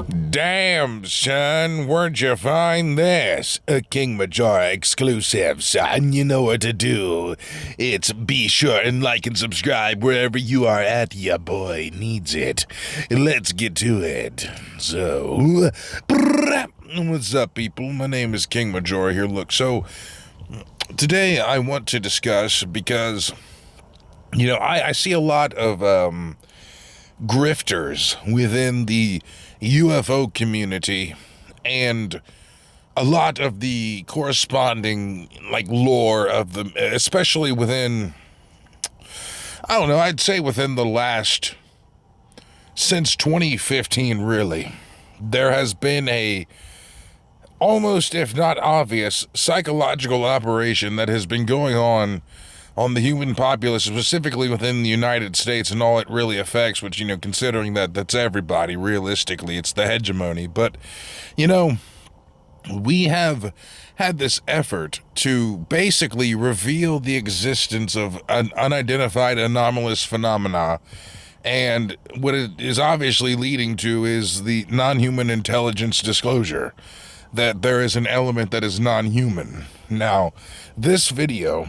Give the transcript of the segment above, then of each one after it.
Damn, son, where'd you find this? A King Majora exclusive, son. You know what to do. It's be sure and like and subscribe wherever you are at. Ya boy needs it. Let's get to it. So, what's up, people? My name is King Majora here. Look, so today I want to discuss because, I see a lot of grifters within the UFO community and a lot of the corresponding lore of the, especially within, I don't know, I'd say within the last, since 2015 really, there has been a almost, if not obvious, psychological operation that has been going on the human populace, specifically within the United States and all it really affects, which, considering that that's everybody, realistically, it's the hegemony. But, we have had this effort to basically reveal the existence of an unidentified anomalous phenomena. And what it is obviously leading to is the non-human intelligence disclosure, that there is an element that is non-human. Now, this video,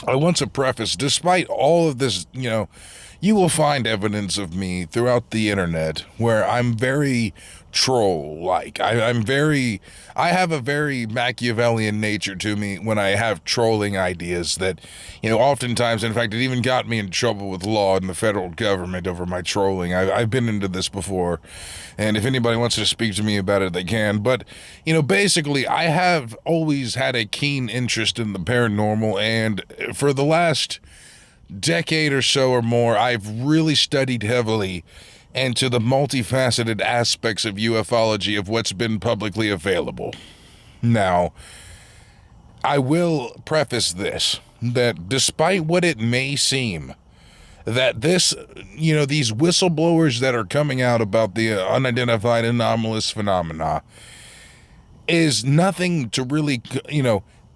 I want to preface, despite all of this, you will find evidence of me throughout the internet where I'm very troll-like. I have a very Machiavellian nature to me when I have trolling ideas that, oftentimes, in fact, it even got me in trouble with law and the federal government over my trolling. I've been into this before, and if anybody wants to speak to me about it, they can. But, basically, I have always had a keen interest in the paranormal, and for the last decade or so or more, I've really studied heavily into the multifaceted aspects of ufology of what's been publicly available. Now, I will preface this, that despite what it may seem, that this, these whistleblowers that are coming out about the unidentified anomalous phenomena is nothing to really,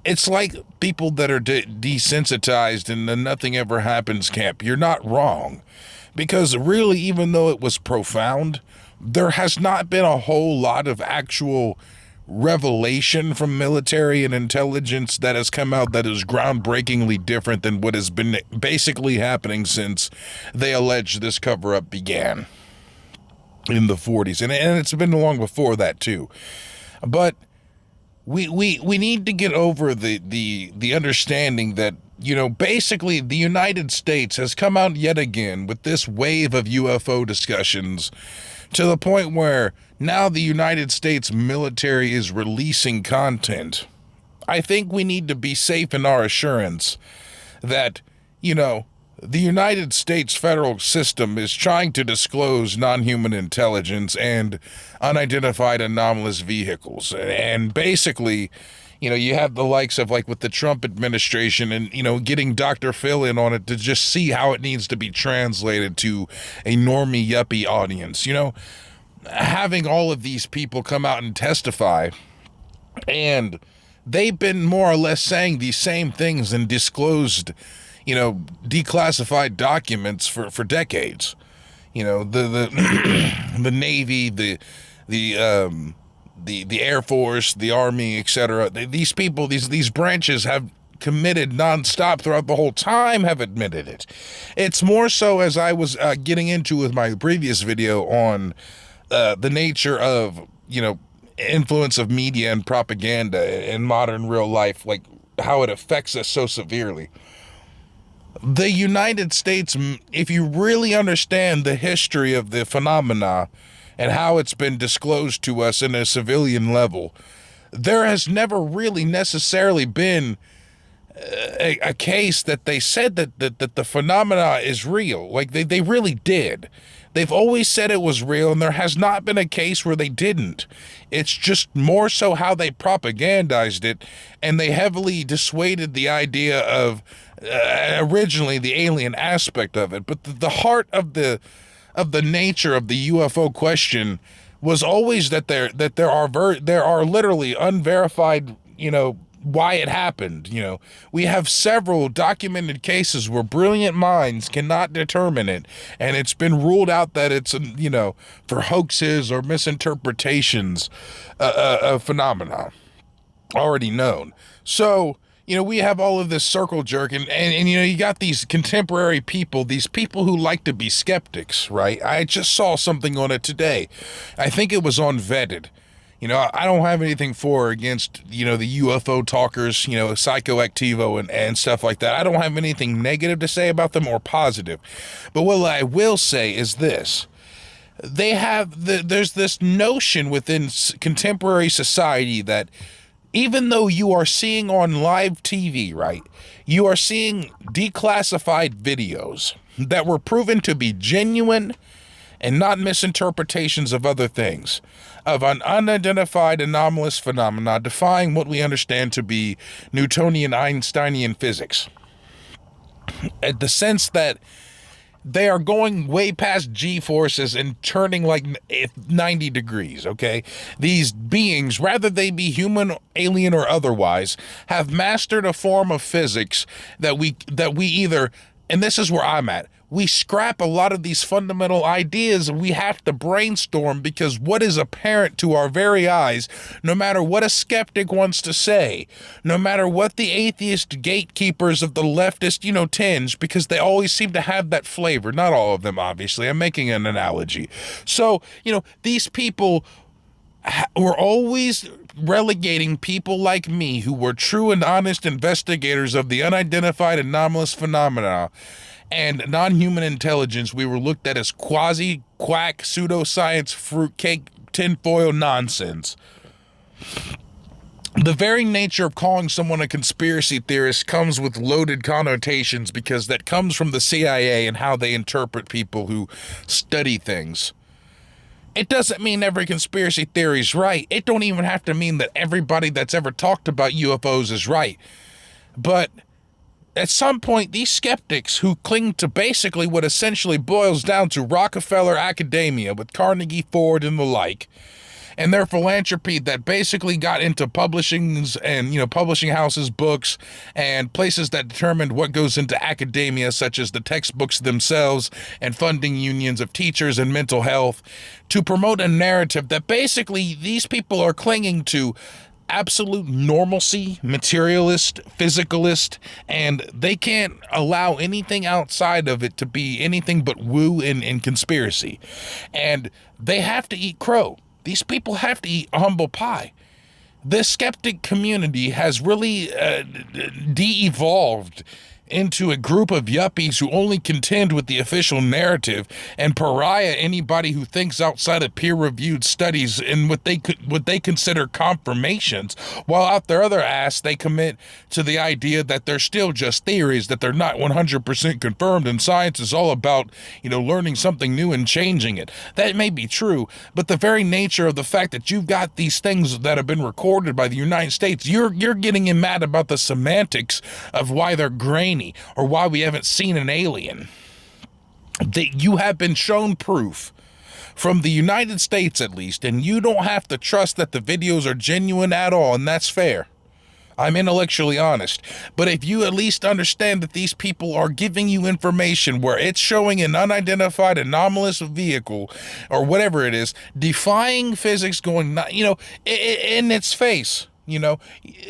it's like people that are desensitized and the nothing ever happens camp. You're not wrong. Because really, even though it was profound, there has not been a whole lot of actual revelation from military and intelligence that has come out that is groundbreakingly different than what has been basically happening since they allege this cover-up began in the 40s. And it's been long before that, too. But we need to get over the understanding that, basically the United States has come out yet again with this wave of UFO discussions to the point where now the United States military is releasing content. I think we need to be safe in our assurance that, the United States federal system is trying to disclose non-human intelligence and unidentified anomalous vehicles. And basically, you have the likes of with the Trump administration and, getting Dr. Phil in on it to just see how it needs to be translated to a normie yuppie audience. Having all of these people come out and testify, and they've been more or less saying these same things and disclosed, declassified documents for decades. The the Navy, the Air Force, the Army, etc. These people, these branches have committed nonstop throughout the whole time, have admitted it. It's more so, as I was getting into with my previous video on the nature of, influence of media and propaganda in modern real life, how it affects us so severely. The United States, if you really understand the history of the phenomena and how it's been disclosed to us in a civilian level, there has never really necessarily been a case that they said that the phenomena is real. They really did. They've always said it was real, and there has not been a case where they didn't. It's just more so how they propagandized it, and they heavily dissuaded the idea of originally the alien aspect of it. But the heart of the nature of the UFO question was always that there are literally unverified, why it happened. We have several documented cases where brilliant minds cannot determine it, and it's been ruled out that it's, for hoaxes or misinterpretations of phenomena already known. So, we have all of this circle jerk, and you got these contemporary people, these people who like to be skeptics, right? I just saw something on it today. I think it was on Vetted. I don't have anything for or against, the UFO talkers, psychoactivo and stuff like that. I don't have anything negative to say about them or positive. But what I will say is this. There's this notion within contemporary society that even though you are seeing on live TV, right, you are seeing declassified videos that were proven to be genuine and not misinterpretations of other things, of an unidentified anomalous phenomena defying what we understand to be Newtonian Einsteinian physics. In the sense that they are going way past G-forces and turning like 90 degrees, okay? These beings, rather they be human, alien, or otherwise, have mastered a form of physics that we either, and this is where I'm at, we scrap a lot of these fundamental ideas and we have to brainstorm, because what is apparent to our very eyes, no matter what a skeptic wants to say, no matter what the atheist gatekeepers of the leftist, tinge, because they always seem to have that flavor. Not all of them, obviously. I'm making an analogy. So, these people were always relegating people like me, who were true and honest investigators of the unidentified anomalous phenomena and non-human intelligence. We were looked at as quasi-quack, pseudoscience, fruitcake, tinfoil nonsense. The very nature of calling someone a conspiracy theorist comes with loaded connotations, because that comes from the CIA and how they interpret people who study things. It doesn't mean every conspiracy theory is right. It don't even have to mean that everybody that's ever talked about UFOs is right. But at some point, these skeptics who cling to basically what essentially boils down to Rockefeller academia with Carnegie Ford and the like, and their philanthropy that basically got into publishings and, publishing houses, books, and places that determined what goes into academia, such as the textbooks themselves and funding unions of teachers and mental health, to promote a narrative that basically these people are clinging to absolute normalcy, materialist, physicalist, and they can't allow anything outside of it to be anything but woo and conspiracy. And they have to eat crow. These people have to eat humble pie. This skeptic community has really de-evolved into a group of yuppies who only contend with the official narrative and pariah anybody who thinks outside of peer-reviewed studies and what they consider confirmations, while out their other ass they commit to the idea that they're still just theories, that they're not 100% confirmed, and science is all about, learning something new and changing it. That may be true, but the very nature of the fact that you've got these things that have been recorded by the United States, you're getting mad about the semantics of why they're grainy or why we haven't seen an alien. That you have been shown proof from the United States, at least, and you don't have to trust that the videos are genuine at all, and that's fair. I'm intellectually honest. But if you at least understand that these people are giving you information where it's showing an unidentified anomalous vehicle or whatever it is, defying physics, going, in its face.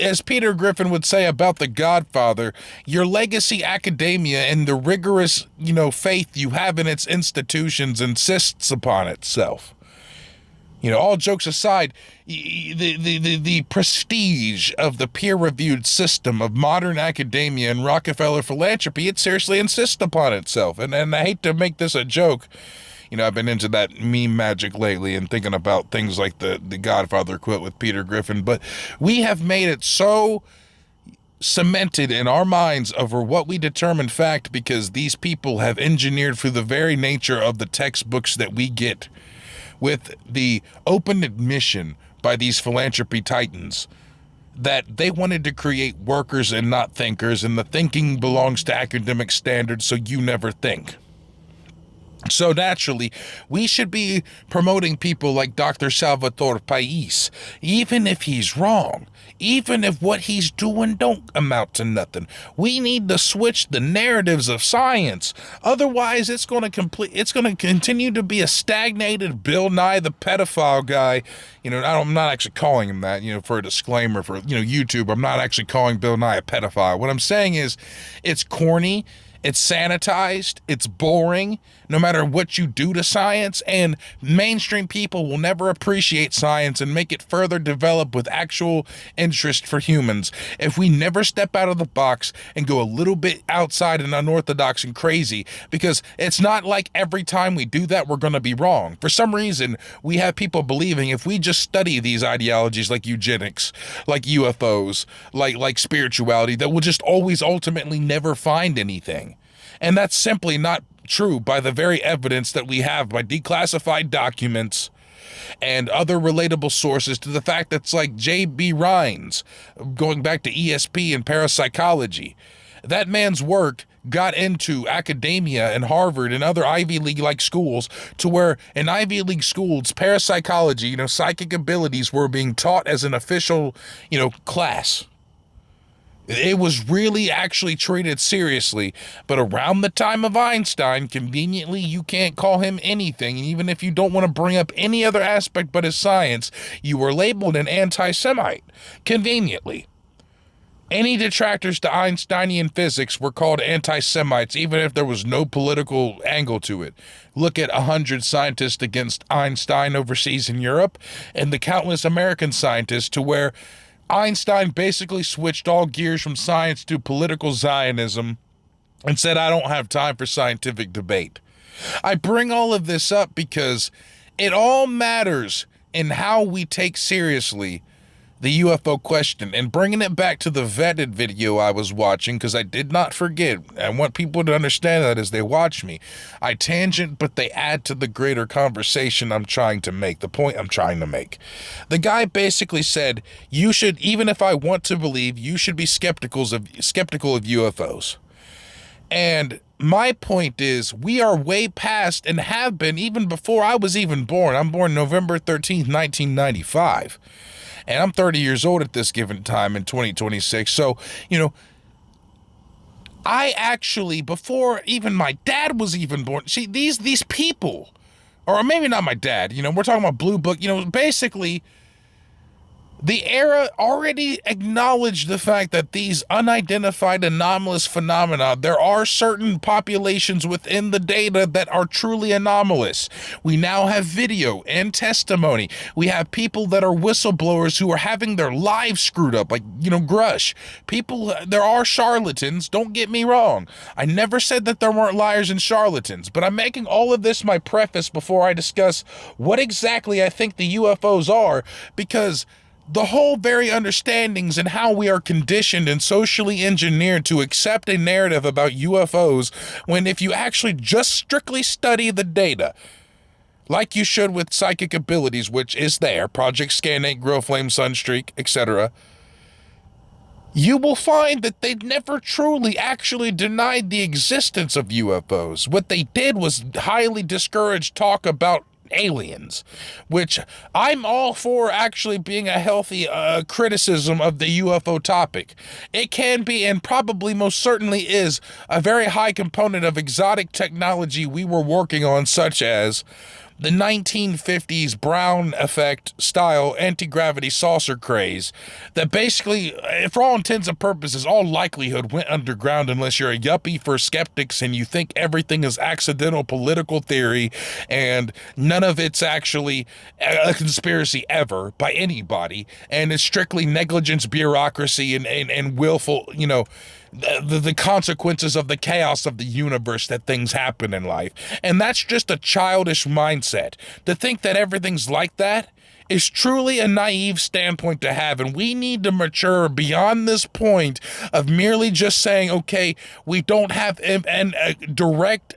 As Peter Griffin would say about The Godfather, your legacy academia and the rigorous, faith you have in its institutions insists upon itself. All jokes aside, the prestige of the peer-reviewed system of modern academia and Rockefeller philanthropy, it seriously insists upon itself. And I hate to make this a joke. I've been into that meme magic lately and thinking about things like the Godfather quote with Peter Griffin, but we have made it so cemented in our minds over what we determine fact, because these people have engineered through the very nature of the textbooks that we get, with the open admission by these philanthropy titans that they wanted to create workers and not thinkers, and the thinking belongs to academic standards, so you never think. So naturally, we should be promoting people like Dr. Salvatore Pais, even if he's wrong, even if what he's doing don't amount to nothing. We need to switch the narratives of science. Otherwise, it's going to continue to be a stagnated Bill Nye the pedophile guy. I'm not actually calling him that, for a disclaimer for, YouTube. I'm not actually calling Bill Nye a pedophile. What I'm saying is it's corny. It's sanitized, it's boring, no matter what you do to science, and mainstream people will never appreciate science and make it further develop with actual interest for humans if we never step out of the box and go a little bit outside and unorthodox and crazy, because it's not like every time we do that, we're going to be wrong. For some reason, we have people believing if we just study these ideologies like eugenics, like UFOs, like spirituality, that we'll just always ultimately never find anything. And that's simply not true by the very evidence that we have by declassified documents and other relatable sources to the fact that's like J.B. Rines, going back to ESP and parapsychology. That man's work got into academia and Harvard and other Ivy League-like schools to where in Ivy League schools, parapsychology, psychic abilities were being taught as an official, class. It was really actually treated seriously, but around the time of Einstein, conveniently, you can't call him anything. And even if you don't want to bring up any other aspect but his science, you were labeled an anti-Semite, conveniently. Any detractors to Einsteinian physics were called anti-Semites, even if there was no political angle to it. Look at 100 scientists against Einstein overseas in Europe, and the countless American scientists to where Einstein basically switched all gears from science to political Zionism and said, I don't have time for scientific debate. I bring all of this up because it all matters in how we take seriously the UFO question, and bringing it back to the vetted video I was watching, because I did not forget. I want people to understand that as they watch me. I tangent, but they add to the greater conversation I'm trying to make, the point I'm trying to make. The guy basically said, you should, even if I want to believe, you should be skeptical of UFOs. And my point is, we are way past and have been even before I was even born. I'm born November 13th, 1995. And I'm 30 years old at this given time in 2026. So, I actually, before even my dad was even born, see, these people, or maybe not my dad, we're talking about Blue Book, basically, the era already acknowledged the fact that these unidentified anomalous phenomena, there are certain populations within the data that are truly anomalous. We now have video and testimony. We have people that are whistleblowers who are having their lives screwed up, like, Grush. There are charlatans, don't get me wrong. I never said that there weren't liars and charlatans, but I'm making all of this my preface before I discuss what exactly I think the UFOs are, because the whole very understandings and how we are conditioned and socially engineered to accept a narrative about UFOs, when if you actually just strictly study the data, like you should with psychic abilities, which is there, Project Scanate, Grow Flame, Sunstreak, etc., you will find that they never truly actually denied the existence of UFOs. What they did was highly discourage talk about aliens, which I'm all for actually being a healthy criticism of the UFO topic. It can be, and probably most certainly is, a very high component of exotic technology we were working on, such as the 1950s Brown effect style anti-gravity saucer craze that basically, for all intents and purposes, all likelihood went underground unless you're a yuppie for skeptics and you think everything is accidental political theory and none of it's actually a conspiracy ever by anybody, and it's strictly negligence, bureaucracy, and willful, the consequences of the chaos of the universe that things happen in life. And that's just a childish mindset. To think that everything's like that is truly a naive standpoint to have, and we need to mature beyond this point of merely just saying, okay, we don't have direct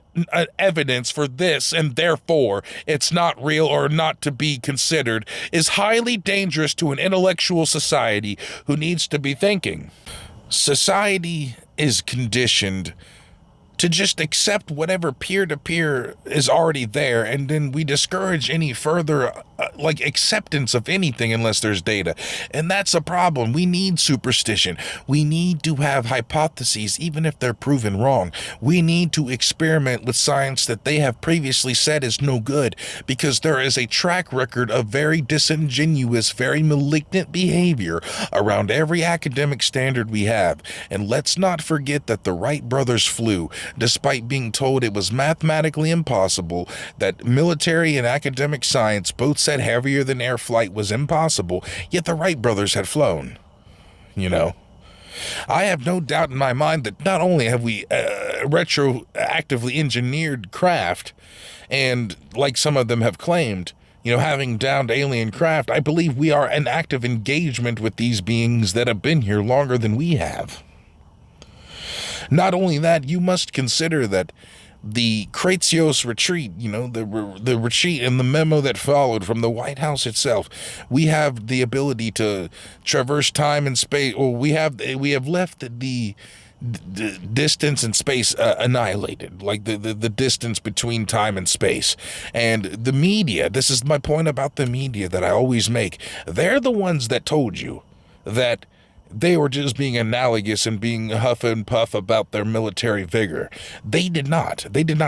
evidence for this and therefore it's not real or not to be considered, is highly dangerous to an intellectual society who needs to be thinking. Society is conditioned to just accept whatever peer-to-peer is already there, and then we discourage any further like acceptance of anything unless there's data. And that's a problem. We need superstition. We need to have hypotheses even if they're proven wrong. We need to experiment with science that they have previously said is no good, because there is a track record of very disingenuous, very malignant behavior around every academic standard we have. And let's not forget that the Wright brothers flew, despite being told it was mathematically impossible, that military and academic science both said heavier than air flight was impossible, yet the Wright brothers had flown. You know, I have no doubt in my mind that not only have we retroactively engineered craft, and like some of them have claimed, you know, having downed alien craft, I believe we are in active engagement with these beings that have been here longer than we have. Not only that, you must consider that the Kratsios retreat, you know, the retreat and the memo that followed from the White House itself, we have the ability to traverse time and space, or we have left the distance and space annihilated, like the distance between time and space. And the media, this is my point about the media that I always make, they're the ones that told you that they were just being analogous and being huff and puff about their military vigor. They did not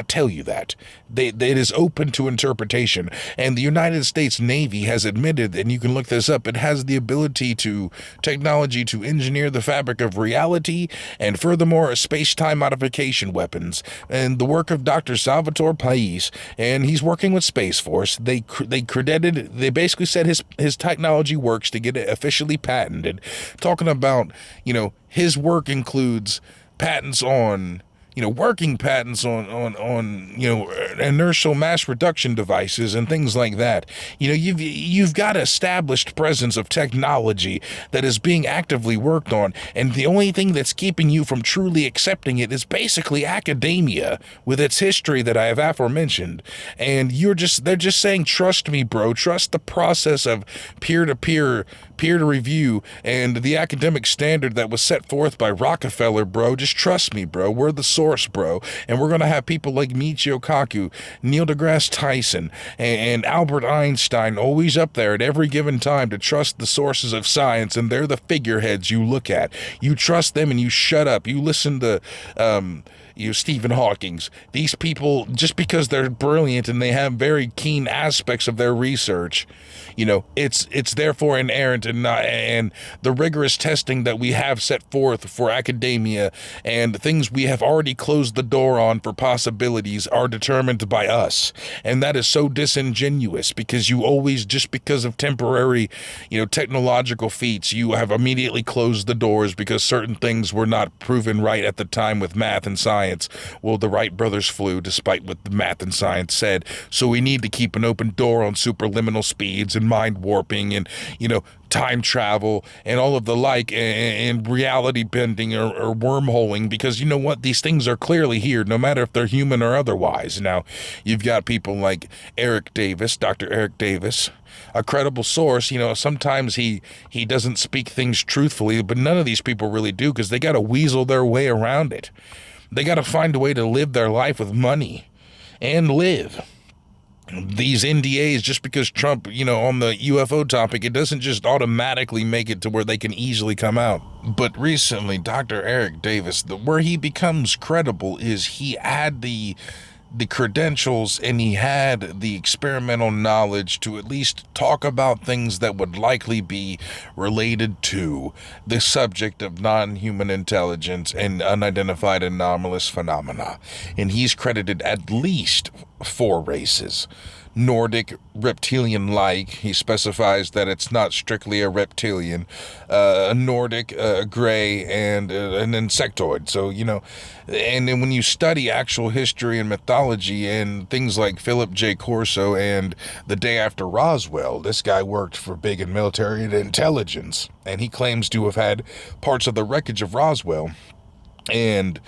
tell you that. It is open to interpretation. And the United States Navy has admitted, and you can look this up, it has the ability to technology to engineer the fabric of reality, and furthermore, space-time modification weapons. And the work of Dr. Salvatore Pais, and he's working with Space Force. They basically said his technology works to get it officially patented. Talking about, you know, his work includes patents on, you know, working patents on you know, inertial mass reduction devices and things like that. You know, you've got an established presence of technology that is being actively worked on, and the only thing that's keeping you from truly accepting it is basically academia with its history that I have aforementioned. And they're just saying, trust me, bro, trust the process of peer-to-peer review and the academic standard that was set forth by Rockefeller, bro. Just trust me, bro. We're the source, bro. And we're going to have people like Michio Kaku, Neil deGrasse Tyson, and Albert Einstein always up there at every given time to trust the sources of science, and they're the figureheads you look at. You trust them and you shut up. You listen to Stephen Hawking's. These people, just because they're brilliant and they have very keen aspects of their research, you know, it's therefore inerrant, and the rigorous testing that we have set forth for academia and things we have already closed the door on for possibilities are determined by us. And that is so disingenuous, because you always, just because of temporary, you know, technological feats, you have immediately closed the doors because certain things were not proven right at the time with math and science. Well, the Wright brothers flew despite what the math and science said. So we need to keep an open door on superliminal speeds and mind warping and, you know, time travel and all of the like, and reality bending or wormholing, because you know what? These things are clearly here, no matter if they're human or otherwise. Now, you've got people like Eric Davis, Dr. Eric Davis, a credible source. You know, sometimes he doesn't speak things truthfully, but none of these people really do, because they got to weasel their way around it. They got to find a way to live their life with money and live. These NDAs, just because Trump, you know, on the UFO topic, it doesn't just automatically make it to where they can easily come out. But recently, Dr. Eric Davis, where he becomes credible is he had the credentials and he had the experimental knowledge to at least talk about things that would likely be related to the subject of non-human intelligence and unidentified anomalous phenomena. And he's credited at least 4 races. Nordic, reptilian-like. He specifies that it's not strictly a reptilian, a Nordic, gray, and an insectoid. So, you know, and then when you study actual history and mythology and things like Philip J. Corso and The Day After Roswell, this guy worked for big and military intelligence, and he claims to have had parts of the wreckage of Roswell. And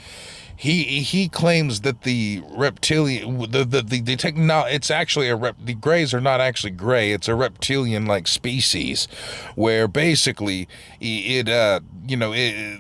he claims that the reptilian the it's actually the grays are not actually gray. It's a reptilian like species, where basically it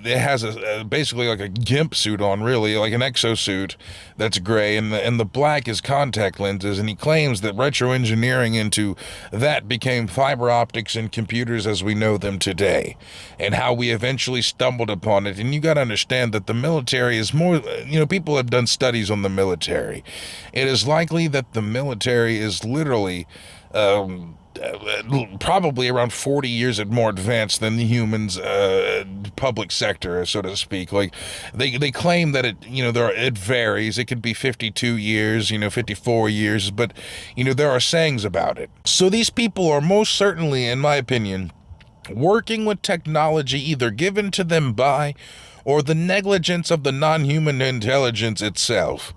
has basically like a gimp suit on, really like an exosuit that's gray, and the black is contact lenses. And he claims that retroengineering into that became fiber optics and computers as we know them today, and how we eventually stumbled upon it. And you got to understand that the military is more, people have done studies on the military. It is likely that the military is literally probably around 40 years more advanced than the humans public sector, so to speak. Like they claim that it varies. It could be 52 years, 54 years, but there are sayings about it. So these people are most certainly, in my opinion, working with technology either given to them by or the negligence of the non-human intelligence itself,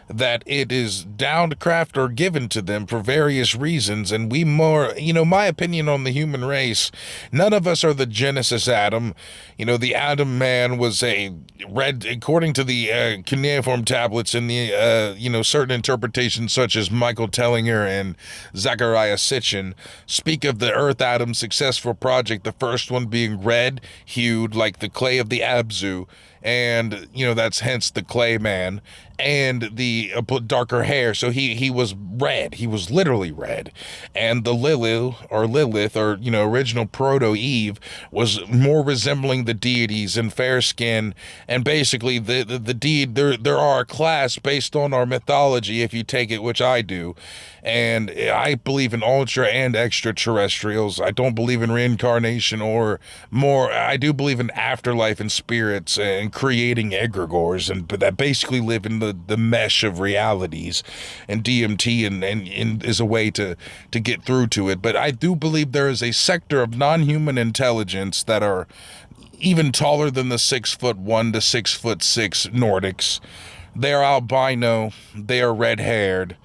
that it is downcraft or given to them for various reasons. And my opinion on the human race, none of us are the Genesis Adam. The Adam man was according to the cuneiform tablets and the, certain interpretations such as Michael Tellinger and Zachariah Sitchin speak of the Earth Adam successful project, the first one being red hued like the clay of the Abzu, and that's hence the clay man, and the darker hair. So he was red. He was literally red. And the Lilith, or original proto Eve, was more resembling the deities and fair skin. And basically the deed, there are a class based on our mythology, if you take it, which I do. And I believe in ultra and extraterrestrials. I don't believe in reincarnation or more. I do believe in afterlife and spirits and creating egregores, and that basically live in the mesh of realities, and DMT and is a way to get through to it. But I do believe there is a sector of non-human intelligence that are even taller than the 6'1" to 6'6" Nordics. They are albino, they are red-haired,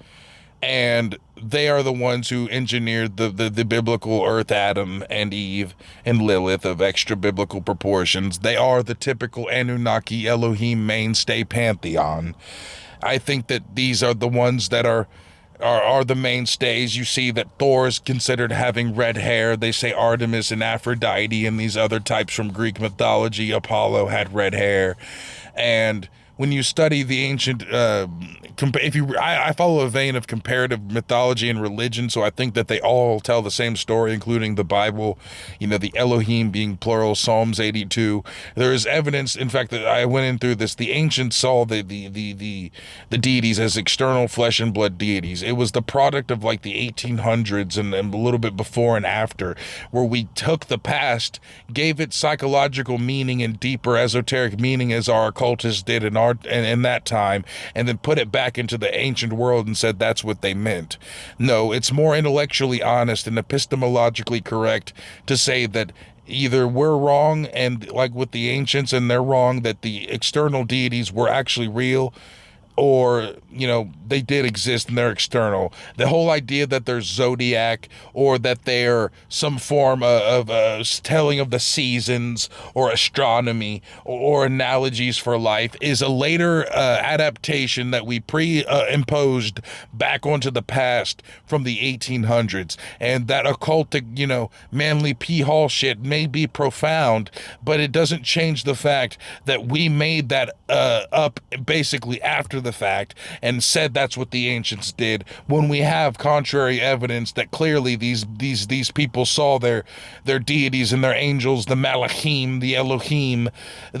and they are the ones who engineered the biblical Earth Adam and Eve and Lilith of extra biblical proportions. They are the typical Anunnaki Elohim mainstay pantheon. I think that these are the ones that are the mainstays. You see that Thor is considered having red hair. They say Artemis and Aphrodite and these other types from Greek mythology, Apollo had red hair. And when you study the ancient, I follow a vein of comparative mythology and religion, so I think that they all tell the same story, including the Bible, the Elohim being plural, Psalms 82. There is evidence, in fact, that I went in through this, the ancients saw the deities as external flesh and blood deities. It was the product of like the 1800s and a little bit before and after, where we took the past, gave it psychological meaning and deeper esoteric meaning as our occultists did in that time, and then put it back into the ancient world and said that's what they meant. No, it's more intellectually honest and epistemologically correct to say that either we're wrong, and like with the ancients, and they're wrong that the external deities were actually real, or they did exist and they're external. The whole idea that there's zodiac, or that they're some form of telling of the seasons, or astronomy, or analogies for life, is a later adaptation that we imposed back onto the past from the 1800s. And that occultic, manly P. Hall shit may be profound, but it doesn't change the fact that we made that up basically after the fact and said that's what the ancients did, when we have contrary evidence that clearly these people saw their deities and their angels, the Malachim, the Elohim,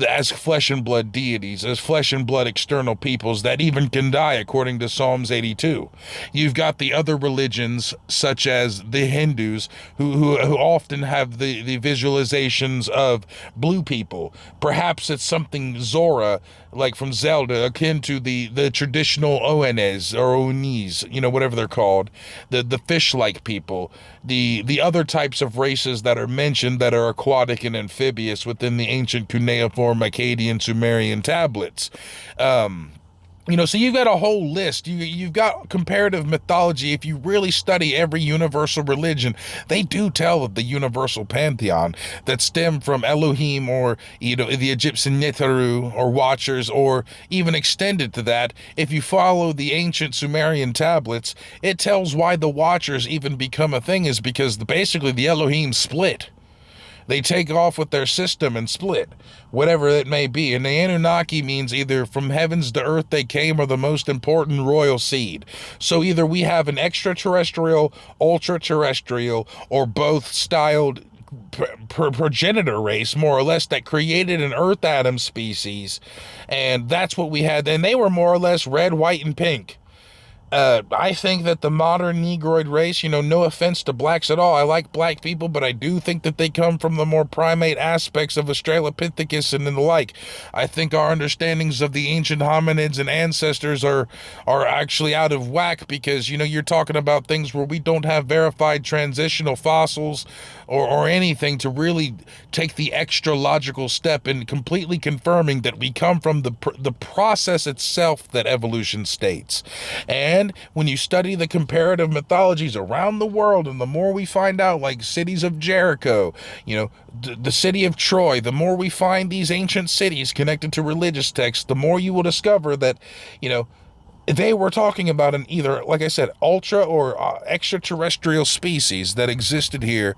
as flesh and blood deities, as flesh and blood external peoples that even can die, according to Psalms 82. You've got the other religions, such as the Hindus, who often have the visualizations of blue people. Perhaps it's something Zora, like from Zelda, akin to the traditional Oannes or Onis, whatever they're called, the fish-like people, the other types of races that are mentioned that are aquatic and amphibious within the ancient cuneiform Akkadian Sumerian tablets. So you've got a whole list. You've got comparative mythology. If you really study every universal religion, they do tell of the universal pantheon that stem from Elohim, or the Egyptian Neteru or Watchers, or even extended to that. If you follow the ancient Sumerian tablets, it tells why the Watchers even become a thing is because basically the Elohim split. They take off with their system and split, whatever it may be. And the Anunnaki means either from heavens to earth they came, or the most important royal seed. So either we have an extraterrestrial, ultra-terrestrial, or both styled progenitor race, more or less, that created an Earth Adam species. And that's what we had. And they were more or less red, white, and pink. I think that the modern Negroid race, no offense to blacks at all, I like black people, but I do think that they come from the more primate aspects of Australopithecus and the like. I think our understandings of the ancient hominids and ancestors are actually out of whack, because, you're talking about things where we don't have verified transitional fossils or anything to really take the extra logical step in completely confirming that we come from the process itself that evolution states. And when you study the comparative mythologies around the world, and the more we find out, like cities of Jericho, the city of Troy, the more we find these ancient cities connected to religious texts, the more you will discover that, they were talking about an either, like I said, ultra or extraterrestrial species that existed here,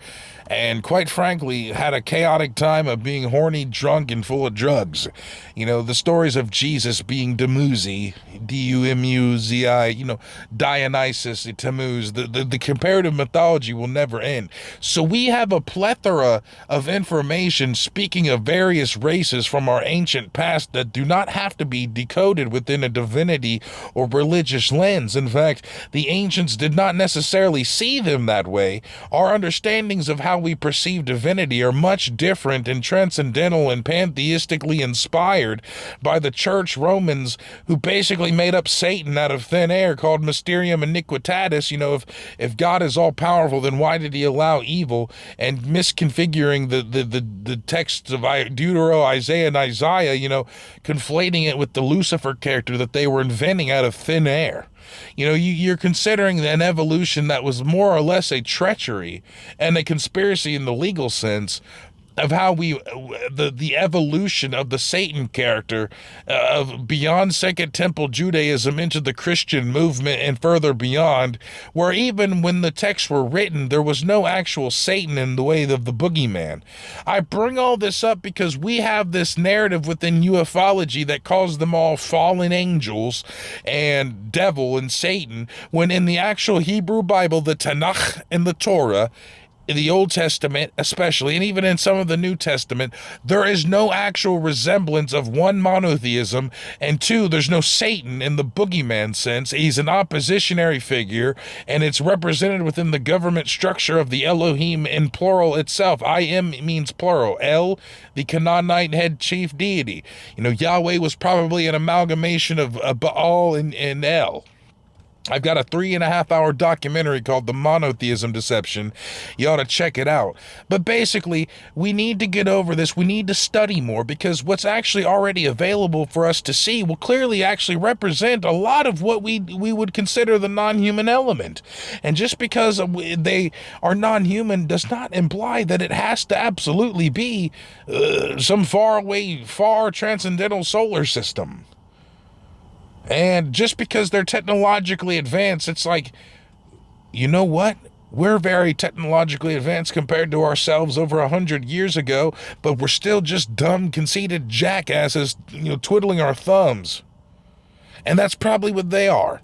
and quite frankly had a chaotic time of being horny, drunk, and full of drugs. The stories of Jesus being Dumuzi, D-U-M-U-Z-I, Dionysus, Tammuz, the comparative mythology will never end. So we have a plethora of information speaking of various races from our ancient past that do not have to be decoded within a divinity or religious lens. In fact, the ancients did not necessarily see them that way. Our understandings of how we perceive divinity are much different and transcendental and pantheistically inspired by the church Romans, who basically made up Satan out of thin air, called Mysterium Iniquitatis. If God is all powerful, then why did he allow evil? And misconfiguring the texts of Deutero, Isaiah, and Isaiah, conflating it with the Lucifer character that they were inventing out of thin air. You're considering an evolution that was more or less a treachery and a conspiracy in the legal sense of how the evolution of the Satan character of beyond Second Temple Judaism into the Christian movement and further beyond, where even when the texts were written, there was no actual Satan in the way of the boogeyman. I bring all this up because we have this narrative within ufology that calls them all fallen angels and devil and Satan, when in the actual Hebrew Bible, the Tanakh and the Torah, in the Old Testament especially, and even in some of the New Testament, there is no actual resemblance of one, monotheism, and two, there's no Satan in the boogeyman sense. He's an oppositionary figure, and it's represented within the government structure of the Elohim in plural itself. I am means plural. El, the Canaanite head chief deity. Yahweh was probably an amalgamation of Baal and El. I've got a 3.5-hour documentary called The Monotheism Deception. You ought to check it out. But basically, we need to get over this. We need to study more, because what's actually already available for us to see will clearly actually represent a lot of what we would consider the non-human element. And just because they are non-human does not imply that it has to absolutely be some far transcendental solar system. And just because they're technologically advanced, it's like, you know what? We're very technologically advanced compared to ourselves over 100 years ago, but we're still just dumb, conceited jackasses, twiddling our thumbs. And that's probably what they are.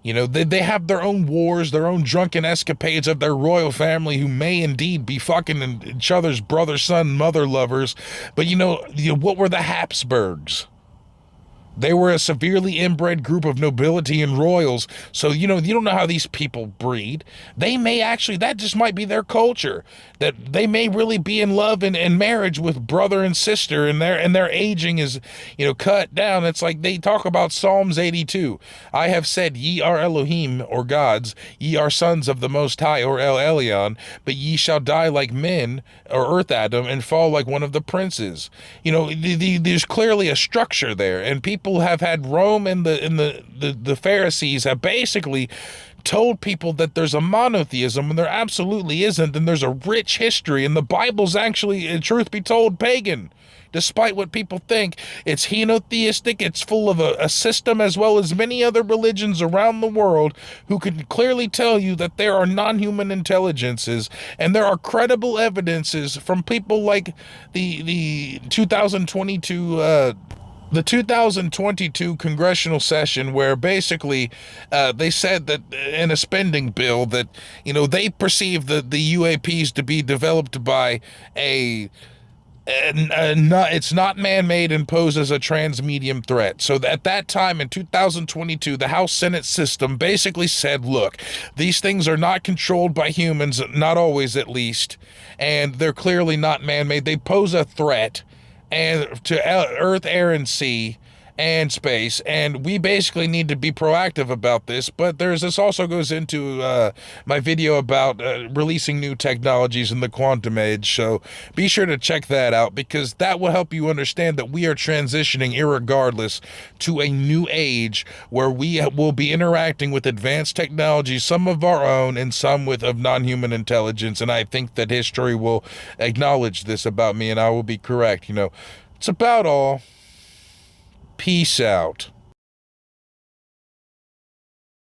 They have their own wars, their own drunken escapades of their royal family, who may indeed be fucking each other's brother, son, mother lovers. But what were the Habsburgs? They were a severely inbred group of nobility and royals. So, you don't know how these people breed. They may actually, that just might be their culture. That they may really be in love and marriage with brother and sister, and their aging is, cut down. It's like they talk about Psalms 82. I have said, ye are Elohim, or gods. Ye are sons of the Most High, or El Elyon. But ye shall die like men, or Earth Adam, and fall like one of the princes. There's clearly a structure there, and people people have had Rome and the Pharisees have basically told people that there's a monotheism when there absolutely isn't, and there's a rich history, and the Bible's actually, truth be told, pagan. Despite what people think, it's henotheistic, it's full of a system, as well as many other religions around the world who can clearly tell you that there are non-human intelligences, and there are credible evidences from people like the 2022 congressional session, where basically they said that in a spending bill that, they perceive the UAPs to be developed by it's not man-made and poses a transmedium threat. So at that time in 2022, the House Senate system basically said, look, these things are not controlled by humans, not always at least, and they're clearly not man-made. They pose a threat and to Earth, air, and sea, and space, and we basically need to be proactive about this. But this also goes into my video about releasing new technologies in the quantum age, so be sure to check that out, because that will help you understand that we are transitioning irregardless to a new age where we will be interacting with advanced technologies, some of our own and some of non-human intelligence, and I think that history will acknowledge this about me, and I will be correct. It's about all. Peace out.